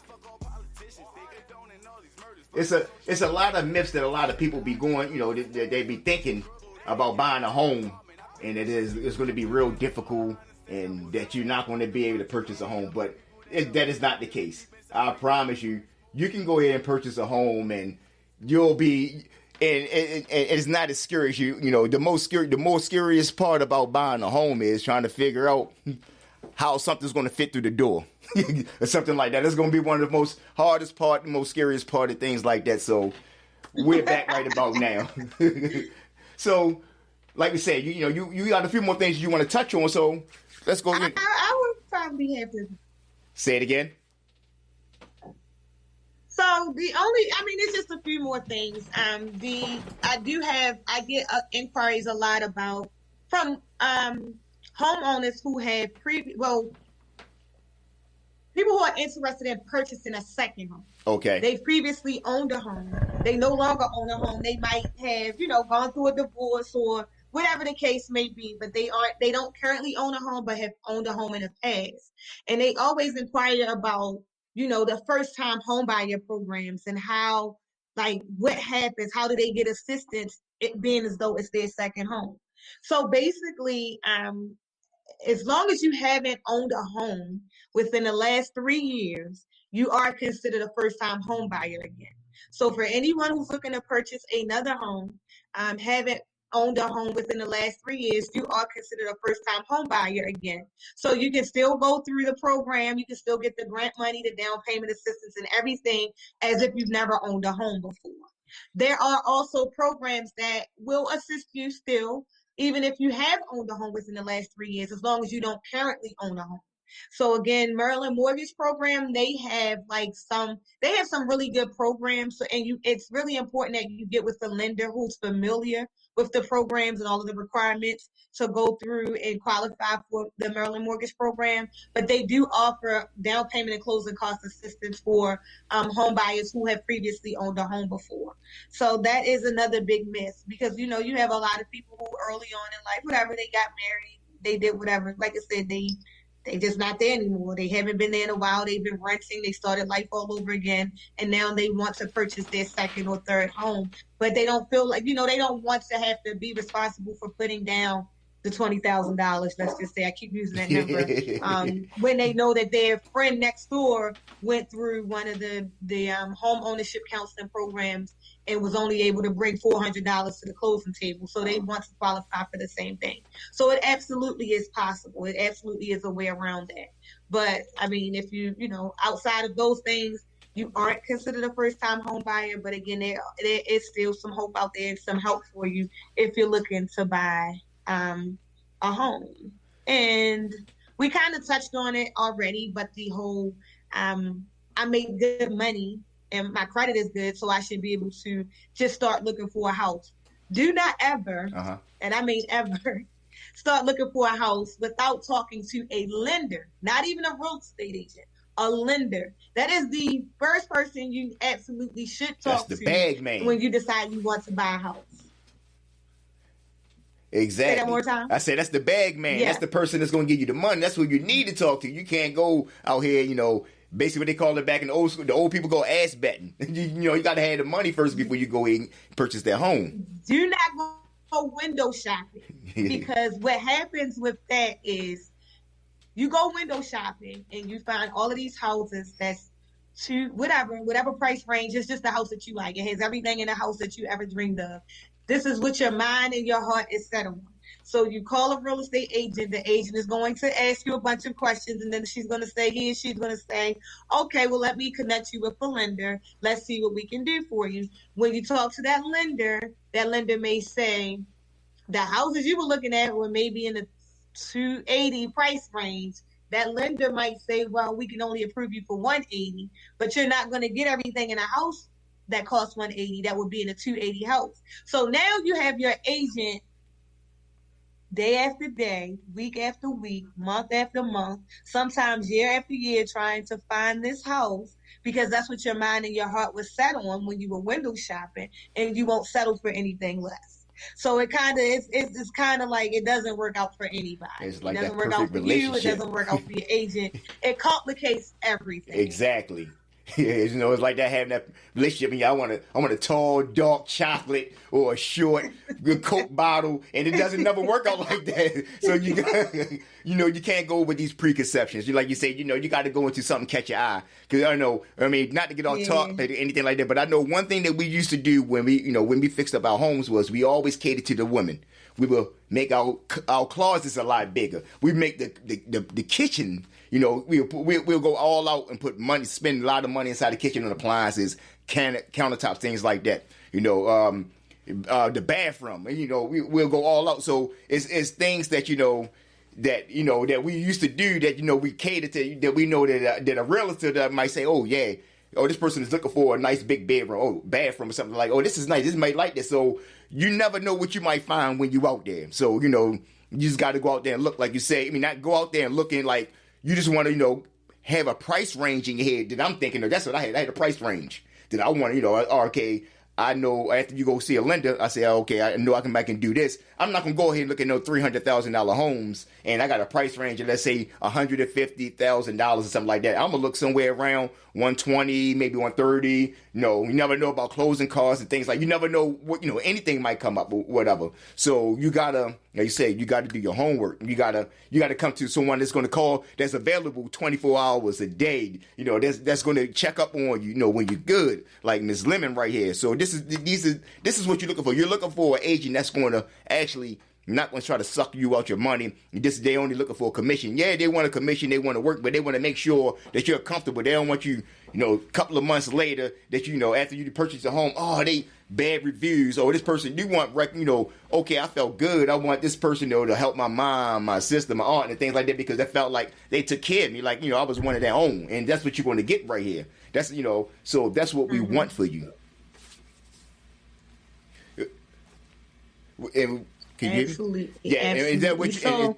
it's a lot of myths that a lot of people be going, you know, they be thinking about buying a home, and it's going to be real difficult, and that you're not going to be able to purchase a home. But that is not the case. I promise you, you can go ahead and purchase a home, and you'll be. And it's not as scary as you know. The more scariest part about buying a home is trying to figure out how something's going to fit through the door or something like that. That's going to be one of the most hardest part, the most scariest part of things like that. So we're back right about now. So, like we said, you got a few more things you want to touch on. So let's go. I would probably have to say it again. So it's just a few more things. I get inquiries a lot about from homeowners who have people who are interested in purchasing a second home. Okay. They previously owned a home. They no longer own a home. They might have, gone through a divorce or whatever the case may be, but they don't currently own a home, but have owned a home in the past. And they always inquire about the first time home buyer programs and how, what happens, how do they get assistance, it being as though it's their second home. So basically, as long as you haven't owned a home within the last 3 years, you are considered a first time home buyer again. So for anyone who's looking to purchase another home, haven't owned a home within the last 3 years, you are considered a first-time home buyer again. So you can still go through the program. You can still get the grant money, the down payment assistance, and everything as if you've never owned a home before. There are also programs that will assist you still, even if you have owned a home within the last 3 years, as long as you don't currently own a home. So again, Maryland Mortgage Program, they have some really good programs. So, it's really important that you get with the lender who's familiar with the programs and all of the requirements to go through and qualify for the Maryland Mortgage Program. But they do offer down payment and closing cost assistance for home buyers who have previously owned a home before. So that is another big myth, because you have a lot of people who early on in life, whatever, they got married, they did whatever. Like I said, they just not there anymore. They haven't been there in a while. They've been renting. They started life all over again. And now they want to purchase their second or third home. But they don't feel like, they don't want to have to be responsible for putting down the $20,000. Let's just say, I keep using that number. When they know that their friend next door went through one of the home ownership counseling programs and was only able to bring $400 to the closing table, so they want to qualify for the same thing. So it absolutely is possible. It absolutely is a way around that. But I mean, if you outside of those things, you aren't considered a first-time home buyer. But again, there is still some hope out there, some help for you if you're looking to buy a home. And we kind of touched on it already, but the whole I make good money and my credit is good, so I should be able to just start looking for a house. Do not ever, and I mean ever, start looking for a house without talking to a lender, not even a real estate agent, a lender. That is the first person you absolutely should talk to. That's the bag man. When you decide you want to buy a house. Exactly. Say that more time. I said that's the bag man. Yeah. That's the person that's going to give you the money. That's who you need to talk to. You can't go out here, basically what they call it back in the old school. The old people go ass betting. You got to have the money first before you go in and purchase their home. Do not go window shopping, because what happens with that is you go window shopping and you find all of these houses that's to whatever price range. It's just the house that you like. It has everything in the house that you ever dreamed of. This is what your mind and your heart is set on. So you call a real estate agent. The agent is going to ask you a bunch of questions, and then she's going to say, she's going to say, okay, well, let me connect you with a lender. Let's see what we can do for you. When you talk to that lender may say, the houses you were looking at were maybe in the 280 price range. That lender might say, well, we can only approve you for 180, but you're not going to get everything in a house that costs 180. That would be in a 280 house. So now you have your agent day after day, week after week, month after month, sometimes year after year, trying to find this house, because that's what your mind and your heart was set on when you were window shopping, and you won't settle for anything less. So it kind of it's kind of like it doesn't work out for anybody. It's like it doesn't that work out for you. It relationship. doesn't work out for your agent. It complicates everything. Exactly. It's like that, having that relationship, and I want a tall, dark chocolate or a short Coke bottle, and it doesn't never work out like that. So you can't go with these preconceptions. Like you say, you got to go into something catch your eye. Because not to get off talk or anything like that, but I know one thing that we used to do when we fixed up our homes was we always catered to the women. We will make our closets a lot bigger. We make the kitchen. We'll go all out and spend a lot of money inside the kitchen on appliances, countertops, things like that. The bathroom, and we'll go all out. So it's things that that we used to do that we cater to, that we know that a relative that might say, this person is looking for a nice big bedroom, bathroom or something like, this is nice, this might like this. So you never know what you might find when you out there. So you just got to go out there and look, like you say. I mean, not go out there and looking like. You just want to, have a price range in your head that I'm thinking of. That's what I had. I had a price range that I want to, okay, I know after you go see a lender, I say, okay, I know I can do this. I'm not going to go ahead and look at no $300,000 homes, and I got a price range of, let's say, $150,000 or something like that. I'm going to look somewhere around 120, maybe 130. You never know about closing costs and things like, you never know what, anything might come up or whatever. So you got to, like you said, you got to do your homework. You got to come to someone that's going to call, that's available 24 hours a day, that's going to check up on you, when you're good, like Ms. Lemon right here. So this is what you're looking for. You're looking for an agent that's going to actually not going to try to suck you out your money. They only looking for a commission. Yeah, they want a commission, they want to work, but they want to make sure that you're comfortable. They don't want you, a couple of months later that, after you purchase a home, they bad reviews. This person, you want, okay, I felt good. I want this person, to help my mom, my sister, my aunt, and things like that, because I felt like they took care of me. Like, I was one of their own. And that's what you're going to get right here. That's, so that's what we want for you. And, can you absolutely. Yeah, absolutely. Is that what you, so,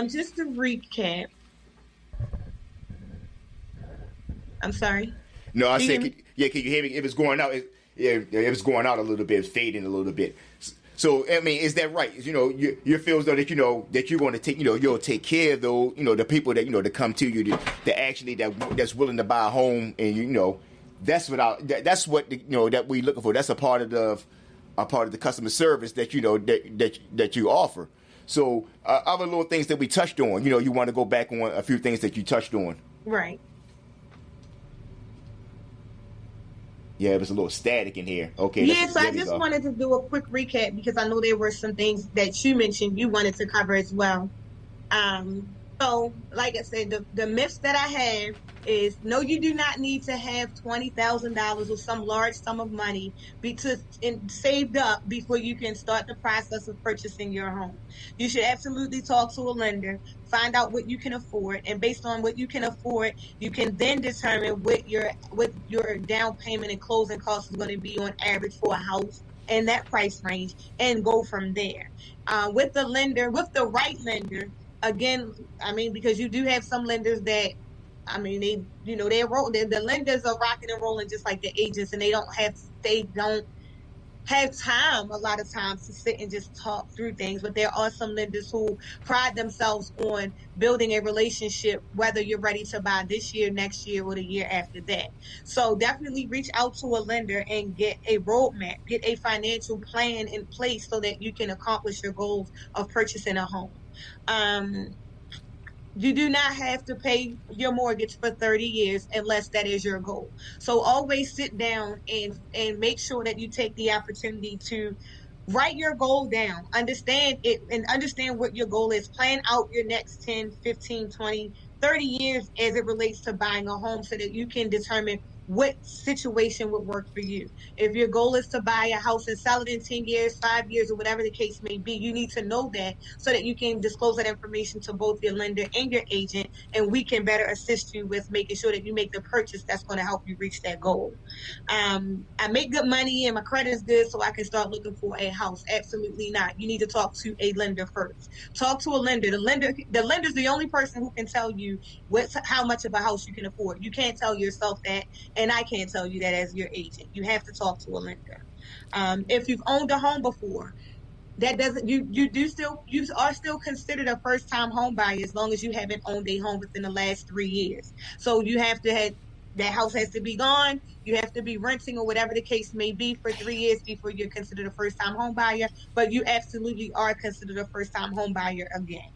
just to recap. I'm sorry. No, I said, can you hear me? If it's going out, if it's going out a little bit, it's fading a little bit. So, I mean, is that right? You feel as though that that you're going to take, you'll take care of those, the people that that come to you, that actually that's willing to buy a home, and that's what that we looking for. That's a part of the customer service that that you offer. So other little things that we touched on, you want to go back on a few things that you touched on. Right. Yeah, it was a little static in here. Okay. Yeah, so I just wanted to do a quick recap because I know there were some things that you mentioned you wanted to cover as well. So, like I said, the myths that I have is, no, you do not need to have $20,000 or some large sum of money saved up before you can start the process of purchasing your home. You should absolutely talk to a lender, find out what you can afford, and based on what you can afford, you can then determine what your down payment and closing costs is going to be on average for a house in that price range, and go from there. With the right lender. Again, because you do have some lenders that, the lenders are rocking and rolling just like the agents, and they don't have time a lot of times to sit and just talk through things. But there are some lenders who pride themselves on building a relationship, whether you're ready to buy this year, next year, or the year after that. So definitely reach out to a lender and get a roadmap, get a financial plan in place so that you can accomplish your goals of purchasing a home. You do not have to pay your mortgage for 30 years unless that is your goal. So always sit down and make sure that you take the opportunity to write your goal down, understand it, and understand what your goal is. Plan out your next 10, 15, 20, 30 years as it relates to buying a home so that you can determine what situation would work for you. If your goal is to buy a house and sell it in 10 years, 5 years, or whatever the case may be, you need to know that so that you can disclose that information to both your lender and your agent, and we can better assist you with making sure that you make the purchase that's going to help you reach that goal. I make good money and my credit is good, so I can start looking for a house. Absolutely not. You need to talk to a lender first. Talk to a lender. The lender's the only person who can tell you how much of a house you can afford. You can't tell yourself that, and I can't tell you that as your agent. You have to talk to a lender. If you've owned a home before, that doesn't you are still considered a first time home buyer as long as you haven't owned a home within the last 3 years. So you have to have that house has to be gone. You have to be renting or whatever the case may be for 3 years before you're considered a first time home buyer. But you absolutely are considered a first time home buyer again.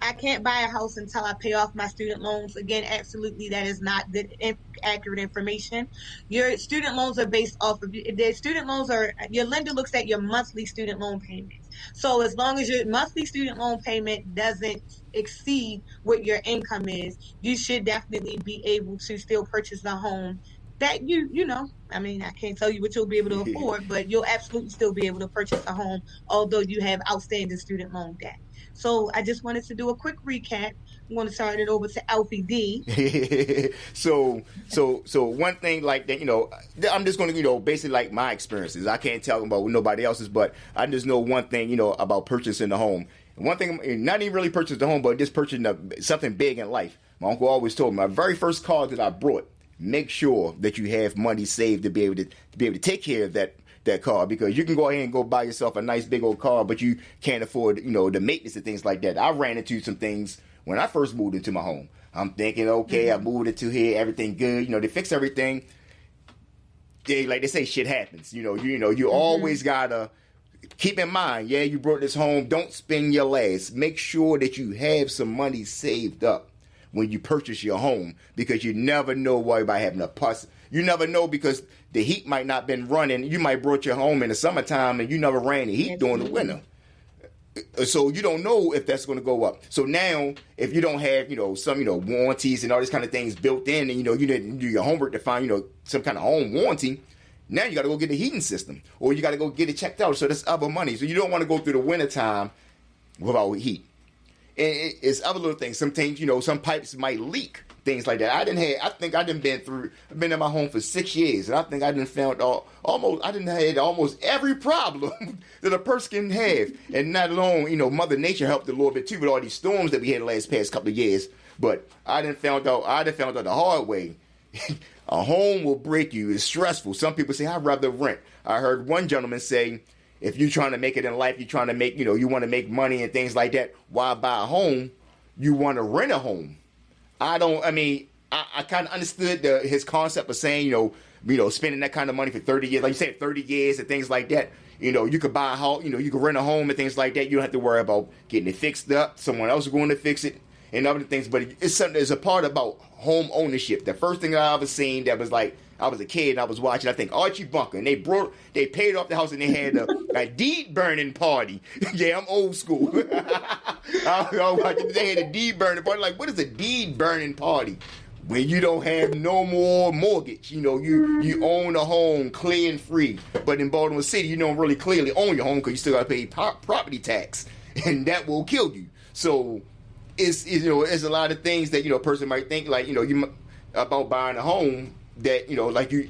I can't buy a house until I pay off my student loans. Again, absolutely, that is not good, accurate information. Your student loans are based off of your lender looks at your monthly student loan payments. So as long as your monthly student loan payment doesn't exceed what your income is, you should definitely be able to still purchase a home that I can't tell you what you'll be able to afford, but you'll absolutely still be able to purchase a home, although you have outstanding student loan debt. So I just wanted to do a quick recap. I'm going to turn it over to Alfie D. So one thing like that, I'm just going to, basically like my experiences. I can't tell about nobody else's, but I just know one thing, about purchasing the home. And one thing, not even really purchasing the home, but just purchasing something big in life. My uncle always told me, my very first car that I brought, make sure that you have money saved to be able to take care of that car, because you can go ahead and go buy yourself a nice big old car, but you can't afford, the maintenance and things like that. I ran into some things when I first moved into my home. I'm thinking, okay, I moved into here, everything good, they fix everything. Like they say, shit happens. You always gotta keep in mind, you brought this home, don't spend your last. Make sure that you have some money saved up when you purchase your home, because you never know why by having a pus. You never know, because the heat might not been running. You might brought your home in the summertime and you never ran the heat during the winter. So you don't know if that's going to go up. So now, if you don't have, some, warranties and all these kind of things built in, and, you didn't do your homework to find, some kind of home warranty, now you got to go get a heating system, or you got to go get it checked out. So that's other money. So you don't want to go through the wintertime without heat. And it's other little things. Some things, some pipes might leak, things like that. I've been in my home for 6 years, and I think I done found had almost every problem that a person can have. And not alone, Mother Nature helped a little bit too with all these storms that we had the past couple of years. But I done found out the hard way. A home will break you. It's stressful. Some people say, I'd rather rent. I heard one gentleman say, if you're trying to make it in life, you're trying to make, you want to make money and things like that, why buy a home? You want to rent a home. I kind of understood his concept of saying, spending that kind of money for 30 years, like you said, 30 years and things like that. You could buy a house, you could rent a home and things like that. You don't have to worry about getting it fixed up. Someone else is going to fix it and other things. But it's something that's a part about home ownership. The first thing I ever seen that was like, I was a kid and I was watching, I think, Archie Bunker, and they paid off the house and they had a deed burning party. Yeah, I'm old school. I was watching, they had a deed burning party. Like, what is a deed burning party? When you don't have no more mortgage, you own a home clear and free. But in Baltimore City, you don't really clearly own your home because you still got to pay property tax, and that will kill you. So it's a lot of things that a person might think like you about buying a home that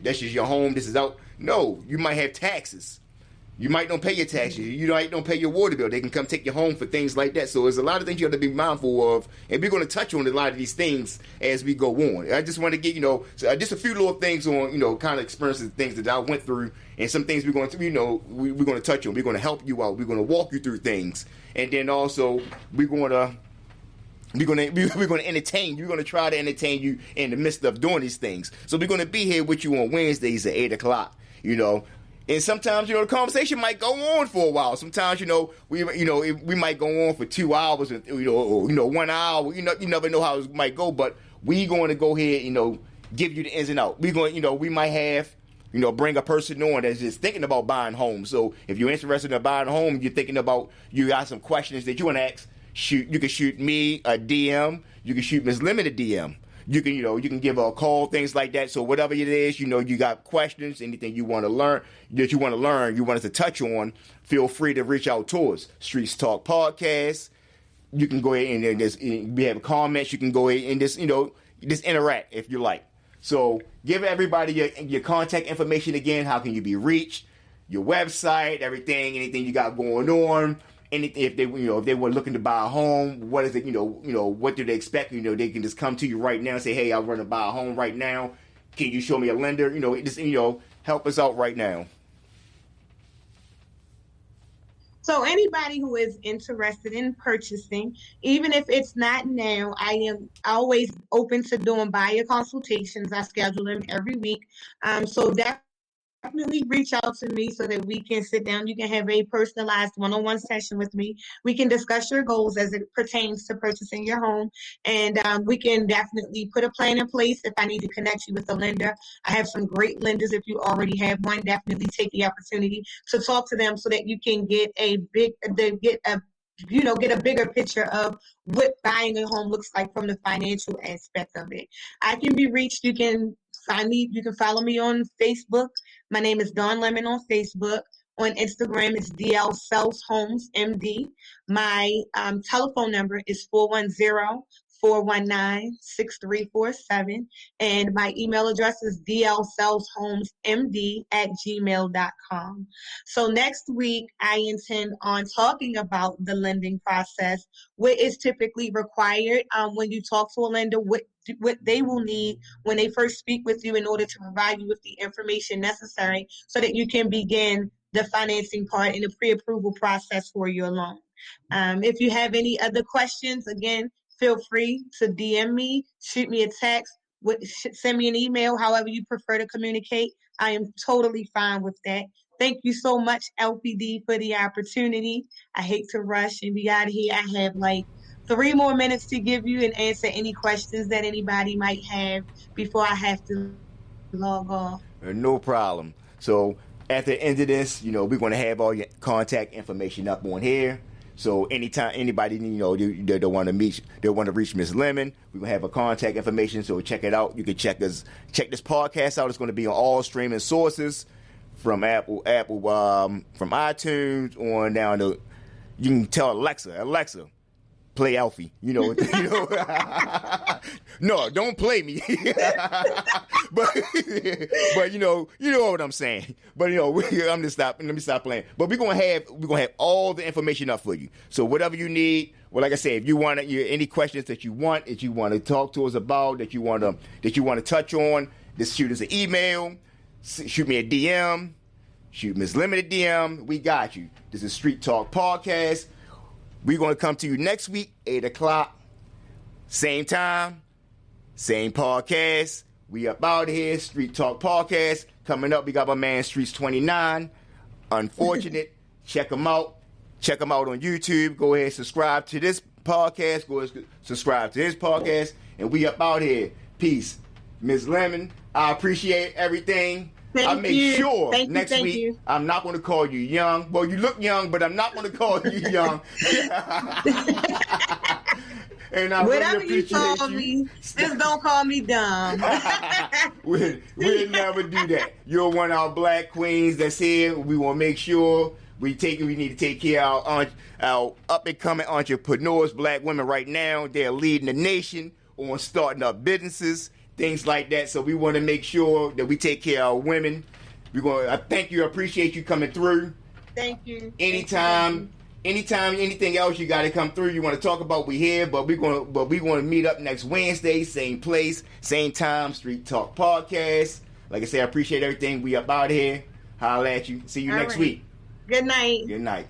that's just your home. This is out. No, you might have taxes. You might don't pay your taxes. You might don't pay your water bill. They can come take you home for things like that. So there's a lot of things you have to be mindful of. And we're going to touch on a lot of these things as we go on. I just want to get, just a few little things on, kind of experiences, things that I went through. And some things we're going to, we're going to touch on. We're going to help you out. We're going to walk you through things. And then also we're going to entertain you. We're going to try to entertain you in the midst of doing these things. So we're going to be here with you on Wednesdays at 8 o'clock, And sometimes, the conversation might go on for a while. Sometimes, we might go on for 2 hours, or 1 hour. You never know how it might go, but we going to go ahead, give you the ins and outs. We going, we might have, bring a person on that's just thinking about buying homes. So if you're interested in buying a home, you're thinking about, you got some questions that you want to ask, you can shoot me a DM. You can shoot Ms. Lemon a DM. You can give her a call, things like that. So whatever it is, you got questions, anything you want to learn, you want us to touch on, feel free to reach out to us. Streets Talk Podcast. You can go ahead and just, we have comments. You can go ahead and just interact if you like. So give everybody your contact information again. How can you be reached? Your website, everything, anything you got going on. Anything, if they were looking to buy a home, what is it, what do they expect? They can just come to you right now and say, hey, I want to buy a home right now. Can you show me a lender? Help us out right now. So anybody who is interested in purchasing, even if it's not now, I am always open to doing buyer consultations. I schedule them every week. So definitely reach out to me so that we can sit down. You can have a personalized one-on-one session with me. We can discuss your goals as it pertains to purchasing your home. And we can definitely put a plan in place if I need to connect you with a lender. I have some great lenders. If you already have one, definitely take the opportunity to talk to them so that you can get a bigger picture of what buying a home looks like from the financial aspect of it. I can be reached. You can find me. You can follow me on Facebook. My name is Dawn Lemon on Facebook. On Instagram, it's DLSellshomesmd. My telephone number is 410-419-6347. And my email address is DLSellshomesmd@gmail.com. So next week, I intend on talking about the lending process, what is typically required when you talk to a lender, what they will need when they first speak with you in order to provide you with the information necessary so that you can begin the financing part in the pre-approval process for your loan. If you have any other questions, again, feel free to DM me, shoot me a text, send me an email, however you prefer to communicate. I am totally fine with that. Thank you so much, LPD, for the opportunity. I hate to rush and be out of here. I have 3 more minutes to give you and answer any questions that anybody might have before I have to log off. No problem. So at the end of this, we're going to have all your contact information up on here. So anytime anybody, they want to reach Miss Lemon, we're going to have her contact information. So check it out. You can check this podcast out. It's going to be on all streaming sources from Apple, from iTunes on down to, you can tell Alexa, play Alfie, No, don't play me. but you know what I'm saying. But let me stop playing. But we're gonna have all the information up for you. So whatever you need, well, like I said, if you want any questions that you want to talk to us about, that you want to touch on, just shoot us an email, shoot me a DM, shoot Ms. Lemon a DM. We got you. This is Street Talk Podcast. We're going to come to you next week, 8 o'clock. Same time, same podcast. We up out here, Street Talk Podcast. Coming up, we got my man Streets 29. Unfortunate. Check them out. Check them out on YouTube. Go ahead and subscribe to this podcast. Go ahead and subscribe to his podcast. And we up out here. Peace. Ms. Lemon, I appreciate everything. I'll make sure next week I'm not going to call you young. Well, you look young, but I'm not going to call you young. And I whatever really appreciate you call me, just don't call me dumb. We'll never do that. You're one of our black queens that's here. We want to make sure we need to take care of our up-and-coming entrepreneurs, black women right now. They're leading the nation on starting up businesses, things like that. So we want to make sure that we take care of our women. I thank you. I appreciate you coming through. Thank you. Anytime, anything else you got to come through, you want to talk about, we here. But we're going to meet up next Wednesday, same place, same time, Street Talk Podcast. Like I said, I appreciate everything. We up out here. Holla at you. See you next week. Good night. Good night.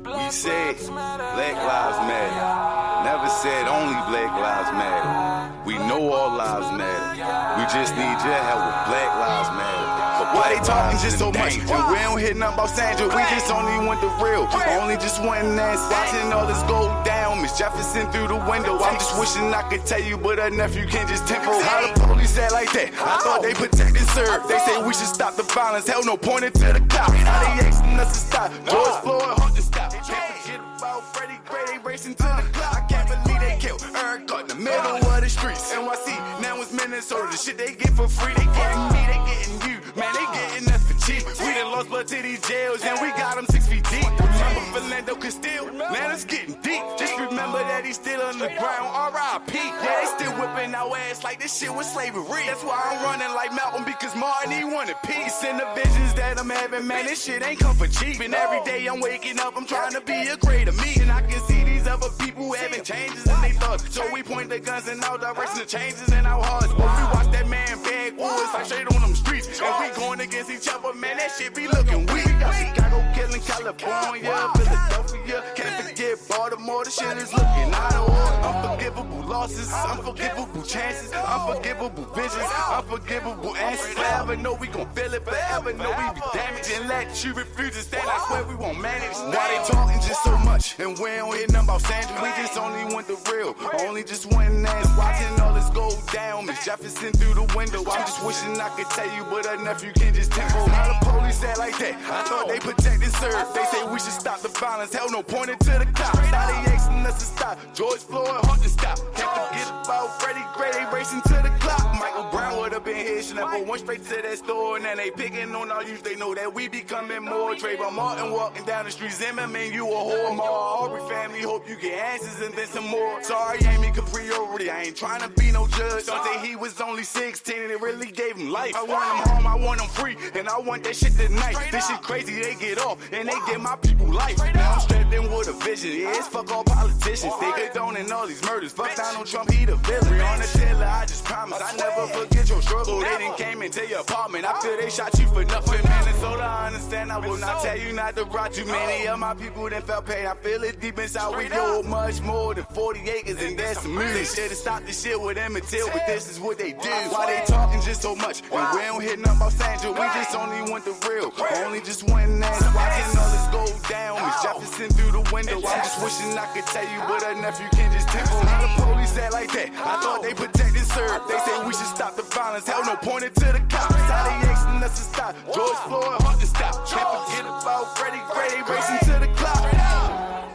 We said Black Lives Matter. Never said only Black Lives Matter. We know all lives matter. We just need your help with Black Lives Matter. Why they talking just so much? And we don't hear nothing about Sandra. We just only want the real. Only just wanting that. Watching all this go down. Miss Jefferson through the window. I'm just wishing I could tell you, but her nephew can't just tempo. How the police act like that? I thought they protect and serve. They say we should stop the violence. Hell no, pointing to the cops. Now they asking us to stop. George Floyd, hunt to stop. Can't forget about Freddie Gray. They racing to the clock. I can't believe they killed Eric in the middle of the streets. NYC, now it's Minnesota. The shit they get for free. They getting me, they getting you. Man, they getting us for cheap. We done lost blood to these jails, and we got them 6 feet deep. Remember Philando Castile? Man, it's getting deep. Just remember that he's still underground. R.I.P. Yeah, they still whipping our ass like this shit was slavery. That's why I'm running like Malcolm, because Martin, he wanted peace. And the visions that I'm having, man, this shit ain't come for cheap. And every day I'm waking up, I'm trying to be a greater me. And I can see these other people having changes in their thoughts. So we point the guns in our direction, the changes in our hearts. But we watch that man bag woods like straight on them streets. And we going against each other, man, that shit be looking weak. Chicago killing California, Philadelphia, can't forget Baltimore, the shit is looking out of order. Unforgivable losses, unforgivable chances, unforgivable visions, unforgivable answers. Forever know we gon' feel it, forever know we be damaged. And let you refuse to stand, I swear we won't manage. Why they talking just so much, and we don't hear nothing about Sandra. We just only want the real, only just wanting that. Watching all this go down, Miss Jefferson through the window. I'm just wishing I could tell you, but her nephew can't just tempo. How the police act like that? I thought they protect and serve. They say we should stop the violence. Hell no, pointing to the cops. Now they asking us to stop. George Floyd, hunt to stop. Can't forget about Freddie Gray. They racing to the clock. Michael Brown would have been here. Should have went straight to that store. And then they picking on our youth. They know that we becoming more. Trayvon Martin walking down the streets. Zimmerman, you a whore. My Aubrey family, hope you get answers and then some more. Sorry, Amy Capriori. I ain't trying to be no judge. Don't say he was only 16 and it really gave him life. I want him home, I want him free, and I want that shit tonight. This shit crazy, they get off, and they give my people life. Now I'm strapped in with a vision, yeah, it's fuck all politicians. They condoning all these murders, fuck Donald Trump, he the villain. On the Taylor, I just promise, I never forget your struggle. They done came into your apartment, I feel they shot you for nothing. Minnesota, I understand, I will not tell you not to rot. Too many of my people that felt pain, I feel it deep inside. We do much more than 40 acres, and that's some music. They should have stopped this shit with Emmett Till, but this is what they do. Why they talking just so much, and we don't hear nothing about Sandra. We just only want the real, only just wanting that. Watching all this go down, Miss Jefferson through the window. I'm just wishing I could tell you, but her nephew can't just tempo. How the police act like that? I thought they protect and serve. They say we should stop the violence. Hell no, pointing to the cops. How they asking us to stop? George Floyd, hunt to stop. Can't forget about Freddie Gray. They racing to the clock.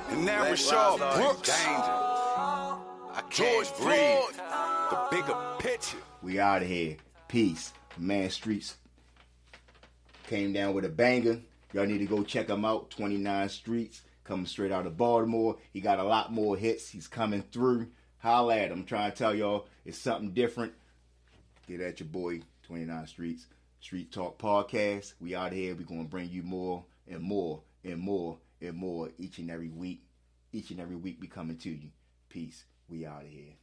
And now Rashard Brooks. I can't breathe. The bigger picture. We out of here. Peace. Man Streets came down with a banger. Y'all need to go check him out. 29 Streets, coming straight out of Baltimore. He got a lot more hits. He's coming through. Holla at him. I'm trying to tell y'all it's something different. Get at your boy, 29 Streets. Street Talk Podcast. We out here. We're going to bring you more and more and more and more each and every week. Each and every week we coming to you. Peace. We out of here.